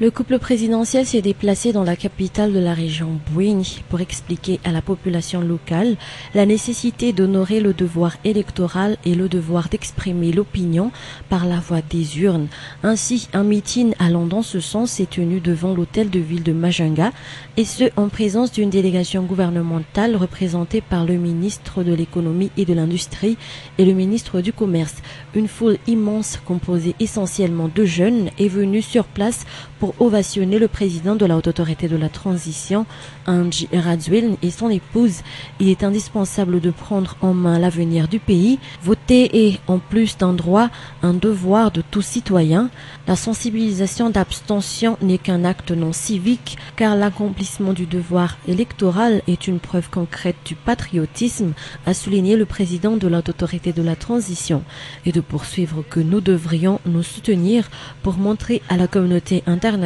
Le couple présidentiel s'est déplacé dans la capitale de la région Bouigny pour expliquer à la population locale la nécessité d'honorer le devoir électoral et le devoir d'exprimer l'opinion par la voie des urnes. Ainsi, un meeting allant dans ce sens s'est tenu devant l'hôtel de ville de Majunga, et ce en présence d'une délégation gouvernementale représentée par le ministre de l'économie et de l'industrie et le ministre du commerce. Une foule immense composée essentiellement de jeunes est venue sur place pour ovationner le président de la Haute Autorité de la Transition, Andji Rajoelina, et son épouse. Il est indispensable de prendre en main l'avenir du pays. Voter est, en plus d'un droit, un devoir de tout citoyen. La sensibilisation d'abstention n'est qu'un acte non civique, car l'accomplissement du devoir électoral est une preuve concrète du patriotisme, a souligné le président de la Haute Autorité de la Transition, et de poursuivre que nous devrions nous soutenir pour montrer à la communauté internationale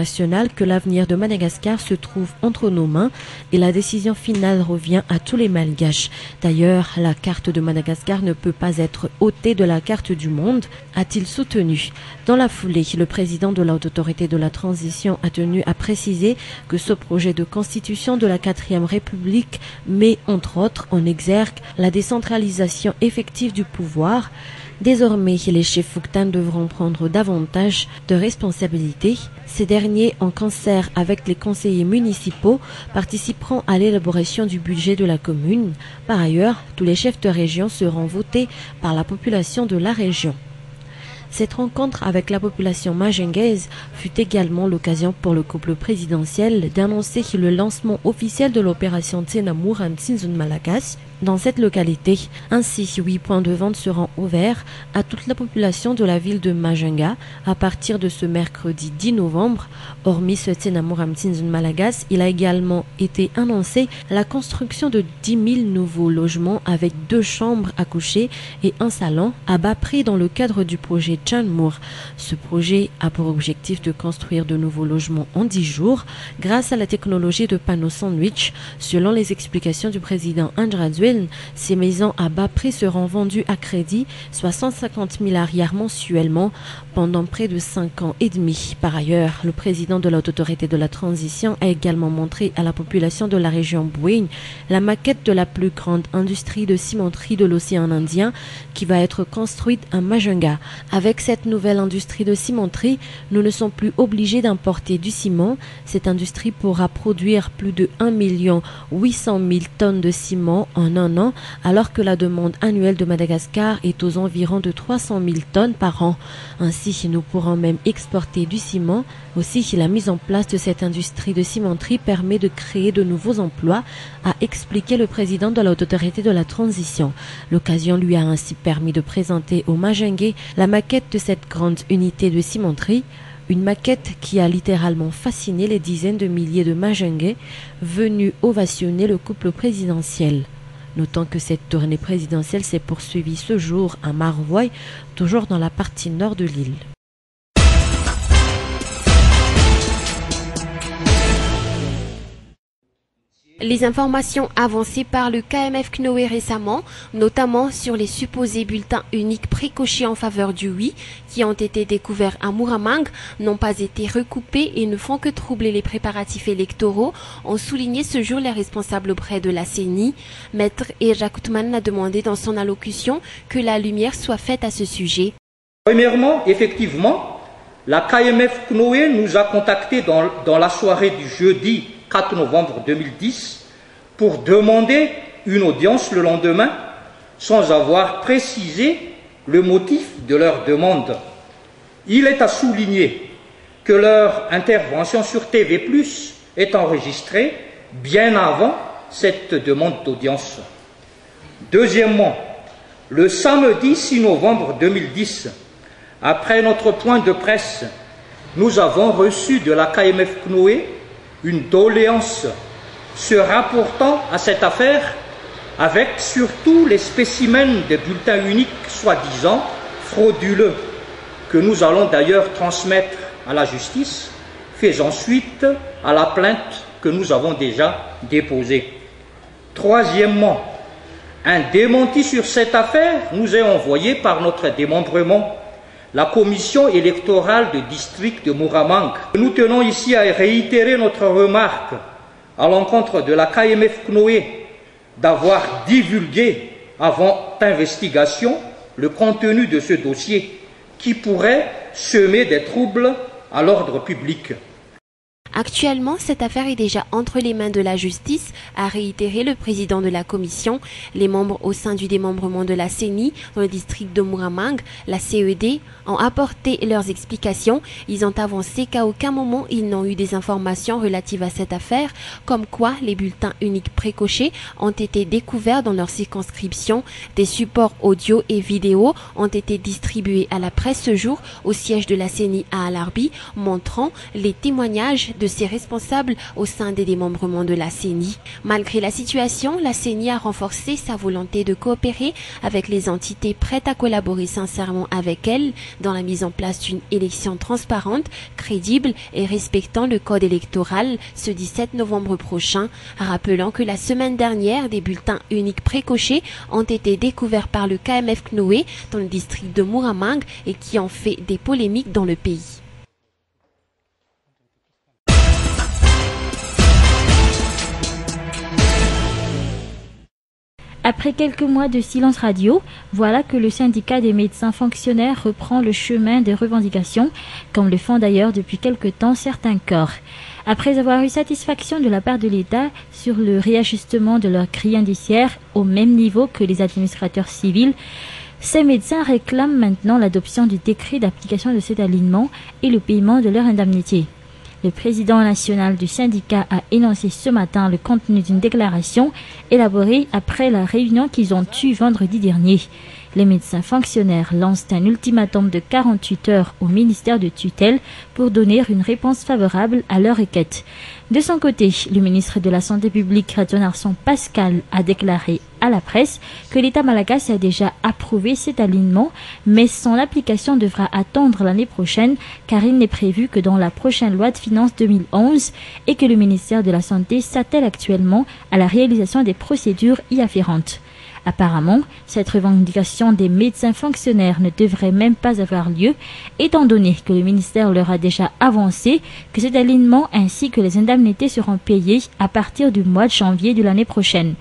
que l'avenir de Madagascar se trouve entre nos mains et la décision finale revient à tous les Malgaches. D'ailleurs, la carte de Madagascar ne peut pas être ôtée de la carte du monde, a-t-il soutenu. Dans la foulée, le président de la Haute Autorité de la Transition a tenu à préciser que ce projet de constitution de la 4e République met, entre autres, en exergue la décentralisation effective du pouvoir. Désormais, les chefs Fouktan devront prendre davantage de responsabilités. Ces derniers, en concert avec les conseillers municipaux, participeront à l'élaboration du budget de la commune. Par ailleurs, tous les chefs de région seront votés par la population de la région. Cette rencontre avec la population majungaise fut également l'occasion pour le couple présidentiel d'annoncer le lancement officiel de l'opération Tsenamur en Tsinzun Malagas dans cette localité. Ainsi, 8 points de vente seront ouverts à toute la population de la ville de Majunga à partir de ce mercredi 10 novembre. Hormis ce Tsenamur en Tsinzun Malagas, il a également été annoncé la construction de 10 000 nouveaux logements avec 2 chambres à coucher et un salon à bas prix dans le cadre du projet Chanmour. Ce projet a pour objectif de construire de nouveaux logements en 10 jours grâce à la technologie de panneaux sandwich. Selon les explications du président Andji Rajoelina, ces maisons à bas prix seront vendues à crédit, soit 150 000 arrières mensuellement pendant près de 5 ans et demi. Par ailleurs, le président de la Haute Autorité de la Transition a également montré à la population de la région Bouigny la maquette de la plus grande industrie de cimenterie de l'océan Indien qui va être construite à Majunga. Avec cette nouvelle industrie de cimenterie, nous ne sommes plus obligés d'importer du ciment. Cette industrie pourra produire plus de 1 800 000 tonnes de ciment en un an, alors que la demande annuelle de Madagascar est aux environs de 300 000 tonnes par an. Ainsi, nous pourrons même exporter du ciment. Aussi, la mise en place de cette industrie de cimenterie permet de créer de nouveaux emplois, a expliqué le président de la Haute Autorité de la Transition. L'occasion lui a ainsi permis de présenter aux Majungais la maquette de cette grande unité de cimenterie, une maquette qui a littéralement fasciné les dizaines de milliers de Majungais venus ovationner le couple présidentiel. Notons que cette tournée présidentielle s'est poursuivie ce jour à Marvoy, toujours dans la partie nord de l'île. Les informations avancées par le KMF CNOE récemment, notamment sur les supposés bulletins uniques précochés en faveur du oui, qui ont été découverts à Muramang, n'ont pas été recoupés et ne font que troubler les préparatifs électoraux, ont souligné ce jour les responsables auprès de la CENI. Maître Eja Koutman a demandé dans son allocution que la lumière soit faite à ce sujet. Premièrement, effectivement, la KMF CNOE nous a contactés dans la soirée du jeudi 4 novembre 2010 pour demander une audience le lendemain sans avoir précisé le motif de leur demande. Il est à souligner que leur intervention sur TV+ est enregistrée bien avant cette demande d'audience. Deuxièmement, le samedi 6 novembre 2010, après notre point de presse, nous avons reçu de la KMF CNOE une doléance se rapportant à cette affaire avec surtout les spécimens des bulletins uniques soi-disant frauduleux que nous allons d'ailleurs transmettre à la justice, faisant suite à la plainte que nous avons déjà déposée. Troisièmement, un démenti sur cette affaire nous est envoyé par notre démembrement. la commission électorale de district de Muramang. Nous tenons ici à réitérer notre remarque à l'encontre de la KMF CNOE d'avoir divulgué avant investigation le contenu de ce dossier qui pourrait semer des troubles à l'ordre public. Actuellement, cette affaire est déjà entre les mains de la justice, a réitéré le président de la commission. Les membres au sein du démembrement de la CENI dans le district de Muramang, la CED, ont apporté leurs explications. Ils ont avancé qu'à aucun moment ils n'ont eu des informations relatives à cette affaire, comme quoi les bulletins uniques précochés ont été découverts dans leur circonscription. Des supports audio et vidéo ont été distribués à la presse ce jour au siège de la CENI à Alarbi, montrant les témoignages de ses responsables au sein des démembrements de la CENI. Malgré la situation, la CENI a renforcé sa volonté de coopérer avec les entités prêtes à collaborer sincèrement avec elle dans la mise en place d'une élection transparente, crédible et respectant le code électoral ce 17 novembre prochain, rappelant que la semaine dernière, des bulletins uniques précochés ont été découverts par le KMF CNOE dans le district de Muramang et qui ont fait des polémiques dans le pays. Après quelques mois de silence radio, voilà que le syndicat des médecins fonctionnaires reprend le chemin des revendications, comme le font d'ailleurs depuis quelque temps certains corps. Après avoir eu satisfaction de la part de l'État sur le réajustement de leur grille indiciaire au même niveau que les administrateurs civils, ces médecins réclament maintenant l'adoption du décret d'application de cet alignement et le paiement de leur indemnité. Le président national du syndicat a énoncé ce matin le contenu d'une déclaration élaborée après la réunion qu'ils ont eue vendredi dernier. Les médecins fonctionnaires lancent un ultimatum de 48 heures au ministère de tutelle pour donner une réponse favorable à leur requête. De son côté, le ministre de la Santé publique, Radonarson Pascal, a déclaré à la presse que l'État malagasy a déjà approuvé cet alignement, mais son application devra attendre l'année prochaine car il n'est prévu que dans la prochaine loi de finances 2011 et que le ministère de la Santé s'attelle actuellement à la réalisation des procédures y afférentes. Apparemment, cette revendication des médecins fonctionnaires ne devrait même pas avoir lieu, étant donné que le ministère leur a déjà avancé que cet alignement ainsi que les indemnités seront payées à partir du mois de janvier de l'année prochaine.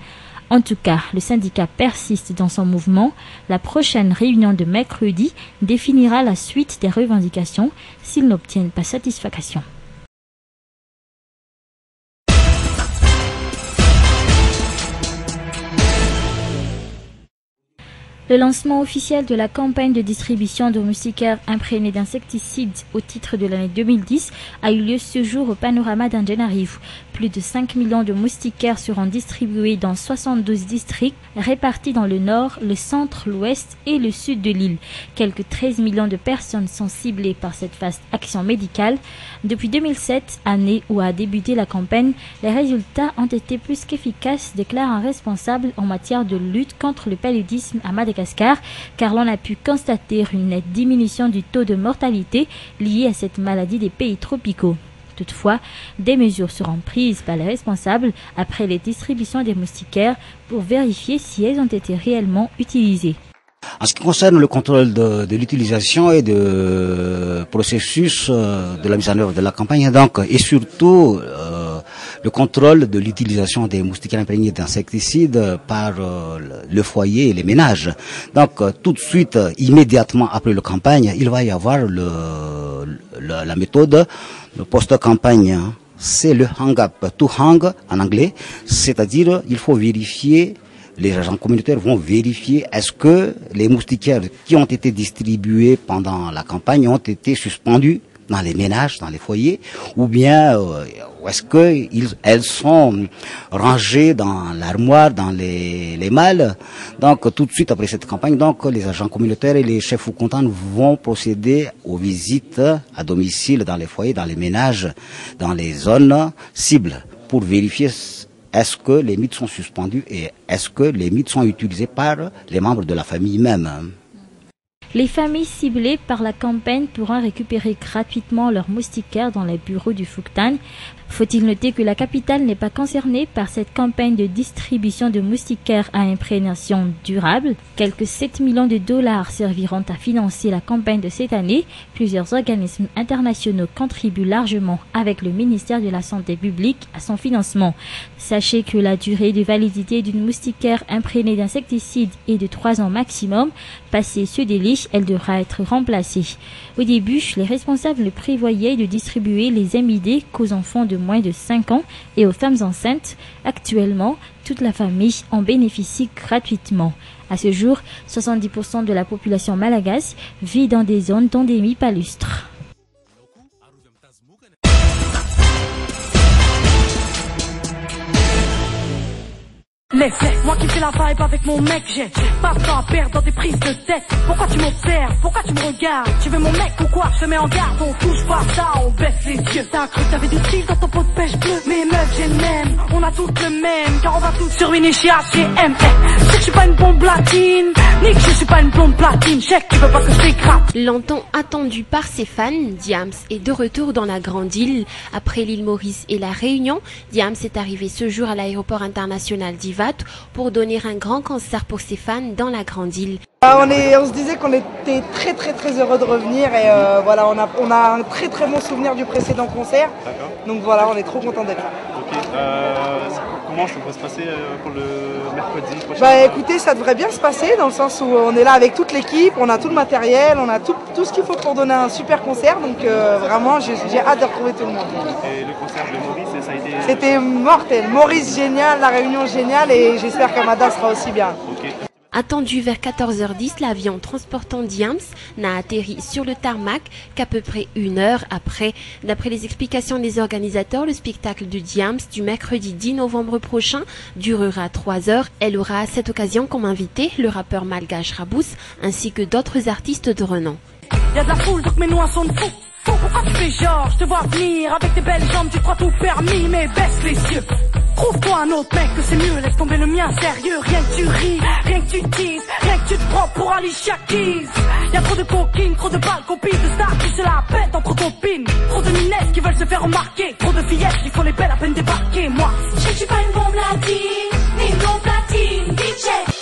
En tout cas, le syndicat persiste dans son mouvement. La prochaine réunion de mercredi définira la suite des revendications s'ils n'obtiennent pas satisfaction. Le lancement officiel de la campagne de distribution de moustiquaires imprégnés d'insecticides au titre de l'année 2010 a eu lieu ce jour au panorama d'Antananarivo. Plus de 5 millions de moustiquaires seront distribués dans 72 districts répartis dans le nord, le centre, l'ouest et le sud de l'île. Quelques 13 millions de personnes sont ciblées par cette vaste action médicale. Depuis 2007, année où a débuté la campagne, les résultats ont été plus qu'efficaces, déclare un responsable en matière de lutte contre le paludisme à Madagascar, car l'on a pu constater une nette diminution du taux de mortalité lié à cette maladie des pays tropicaux. Toutefois, des mesures seront prises par les responsables après les distributions des moustiquaires pour vérifier si elles ont été réellement utilisées. En ce qui concerne le contrôle de l'utilisation et de processus de la mise en œuvre de la campagne, donc, et surtout le contrôle de l'utilisation des moustiquaires imprégnés d'insecticides par le foyer et les ménages. Donc tout de suite, immédiatement après la campagne, il va y avoir la méthode, le post-campagne. C'est le hang up, to hang en anglais, c'est-à-dire il faut vérifier. Les agents communautaires vont vérifier est-ce que les moustiquaires qui ont été distribués pendant la campagne ont été suspendus dans les ménages, dans les foyers, ou bien est-ce que elles sont rangées dans l'armoire, dans les malles. Donc tout de suite après cette campagne, donc les agents communautaires et les chefs comptables vont procéder aux visites à domicile dans les foyers, dans les ménages, dans les zones cibles pour vérifier est-ce que les mythes sont suspendus et est-ce que les mythes sont utilisés par les membres de la famille même. Les familles ciblées par la campagne pourront récupérer gratuitement leurs moustiquaires dans les bureaux du Fuktan. Faut-il noter que la capitale n'est pas concernée par cette campagne de distribution de moustiquaires à imprégnation durable. Quelques 7 millions de dollars serviront à financer la campagne de cette année. Plusieurs organismes internationaux contribuent largement avec le ministère de la Santé publique à son financement. Sachez que la durée de validité d'une moustiquaire imprégnée d'insecticides est de 3 ans maximum. Passé ce délai, elle devra être remplacée. Au début, les responsables prévoyaient de distribuer les MID qu'aux enfants de moins de 5 ans et aux femmes enceintes. Actuellement, toute la famille en bénéficie gratuitement. À ce jour, 70% de la population malagasy vit dans des zones d'endémie palustre. Les faits, moi qui fais la vibe avec mon mec, j'ai pas de temps à perdre dans des prises de tête. Pourquoi tu m'observes, pourquoi tu me regardes? Tu veux mon mec ou quoi? Je te mets en garde, on touche pas ça, on baisse les yeux. T'as cru que t'avais du style dans ton pot de pêche bleu? Mais meuf, j'ai le même, on a tous le même, car on va tous sur une chez H&M. Je sais que je suis pas une bombe platine, ni que je suis pas une blonde platine, je sais que tu veux pas que je t'écrase. Longtemps attendu par ses fans, Diams est de retour dans la grande île. Après l'île Maurice et la Réunion, Diams est arrivé ce jour à l'aéroport international d'Ivat pour donner un grand concert pour ses fans dans la grande île. On se disait qu'on était très heureux de revenir et voilà, on a un très bon souvenir du précédent concert. D'accord. Donc voilà, on est trop content d'être là. Ok, comment ça va se passer pour le mercredi prochain? Bah écoutez, ça devrait bien se passer dans le sens où on est là avec toute l'équipe, on a tout le matériel, on a tout ce qu'il faut pour donner un super concert. Donc vraiment, j'ai hâte de retrouver tout le monde. Et le concert de Maurice, ça a été... C'était mortel. Maurice génial, la Réunion géniale et j'espère qu'Amada sera aussi bien. Ok. Attendu vers 14h10, l'avion transportant Diams n'a atterri sur le tarmac qu'à peu près 1 heure après. D'après les explications des organisateurs, le spectacle de Diams du mercredi 10 novembre prochain durera 3 heures. Elle aura à cette occasion comme invité le rappeur malgache Rabous ainsi que d'autres artistes de renom. Y'a de la foule donc mes noix sont fous. Pourquoi tu fais genre, je te vois venir avec tes belles jambes, tu crois tout permis, mais baisse les yeux. Trouve-toi un autre mec que c'est mieux, laisse tomber le mien sérieux. Rien que tu ris, rien que tu teases, rien que tu te prends pour Alicia Keys. Y'a trop de coquines, trop de balles, copines, de stars qui se la pètent entre copines. Trop de minettes qui veulent se faire remarquer, trop de fillettes qui font les belles à peine débarquer. Moi, je suis pas une bombe latine, ni une bombe platine, bitch.